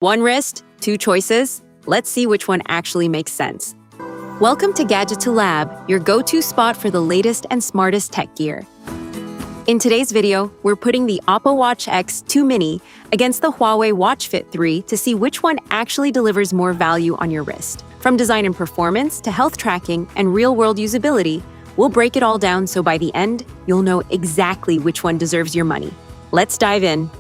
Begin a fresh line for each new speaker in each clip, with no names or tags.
One wrist, two choices. Let's see which one actually makes sense. Welcome to Gadgeto Lab, your go-to spot for the latest and smartest tech gear. In today's video, we're putting the Oppo Watch X2 Mini against the Huawei Watch Fit 3 to see which one actually delivers more value on your wrist. From design and performance to health tracking and real-world usability, we'll break it all down so by the end, you'll know exactly which one deserves your money. Let's dive in.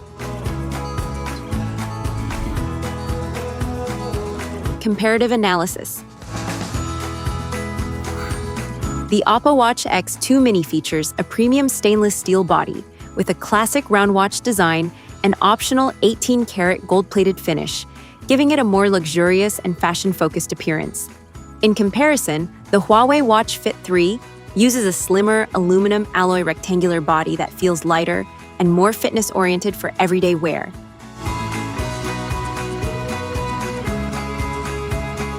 Comparative analysis. The Oppo Watch X2 Mini features a premium stainless steel body with a classic round watch design and optional 18-karat gold-plated finish, giving it a more luxurious and fashion-focused appearance. In comparison, the Huawei Watch Fit 3 uses a slimmer aluminum alloy rectangular body that feels lighter and more fitness-oriented for everyday wear.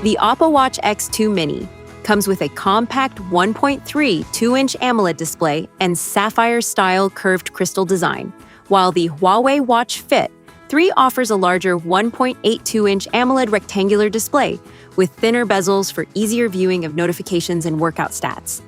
The Oppo Watch X2 Mini comes with a compact 1.3 2-inch AMOLED display and sapphire-style curved crystal design, while the Huawei Watch Fit 3 offers a larger 1.82-inch AMOLED rectangular display with thinner bezels for easier viewing of notifications and workout stats.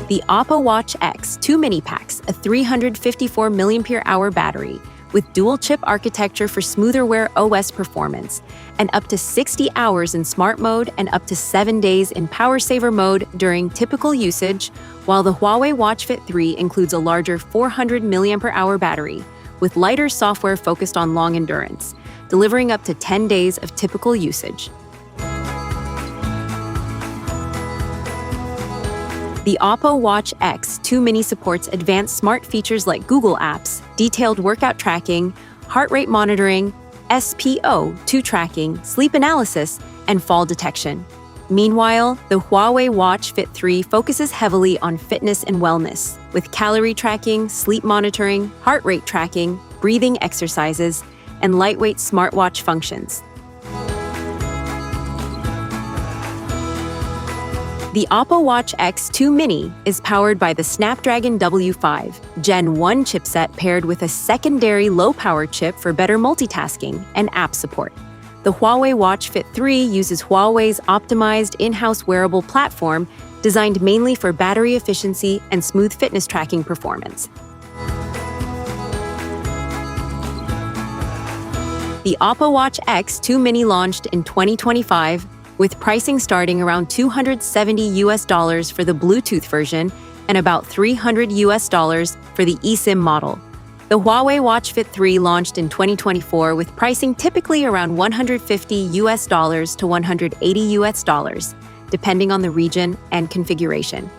The Oppo Watch X2 Mini packs a 354 mAh battery with dual-chip architecture for smoother Wear OS performance, and up to 60 hours in smart mode and up to 7 days in power saver mode during typical usage, while the Huawei Watch Fit 3 includes a larger 400 mAh battery with lighter software focused on long endurance, delivering up to 10 days of typical usage. The Oppo Watch X2 Mini supports advanced smart features like Google Apps, detailed workout tracking, heart rate monitoring, SpO2 tracking, sleep analysis, and fall detection. Meanwhile, the Huawei Watch Fit 3 focuses heavily on fitness and wellness, with calorie tracking, sleep monitoring, heart rate tracking, breathing exercises, and lightweight smartwatch functions. The Oppo Watch X2 Mini is powered by the Snapdragon W5 Gen 1 chipset paired with a secondary low-power chip for better multitasking and app support. The Huawei Watch Fit 3 uses Huawei's optimized in-house wearable platform designed mainly for battery efficiency and smooth fitness tracking performance. The Oppo Watch X2 Mini launched in 2025 with pricing starting around $270 for the Bluetooth version and about $300 for the eSIM model. The Huawei Watch Fit 3 launched in 2024 with pricing typically around $150 to $180, depending on the region and configuration.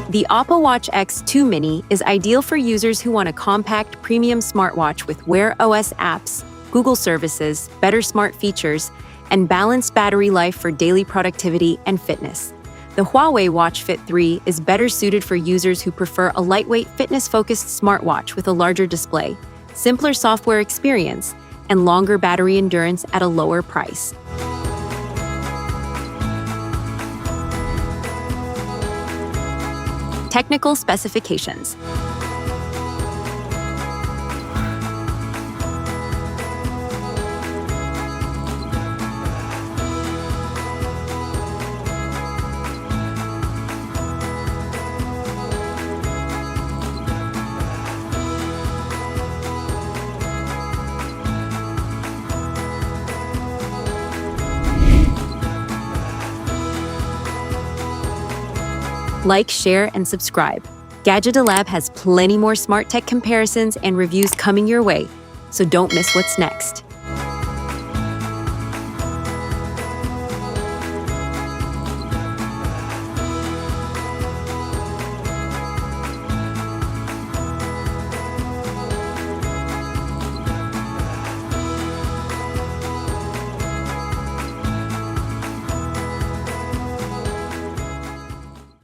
The Oppo Watch X2 Mini is ideal for users who want a compact premium smartwatch with Wear OS apps, Google services, better smart features, and balanced battery life for daily productivity and fitness. The Huawei Watch Fit 3 is better suited for users who prefer a lightweight, fitness-focused smartwatch with a larger display, simpler software experience, and longer battery endurance at a lower price. Technical specifications. Like, share, and subscribe. Gadgeto Lab has plenty more smart tech comparisons and reviews coming your way, so don't miss what's next.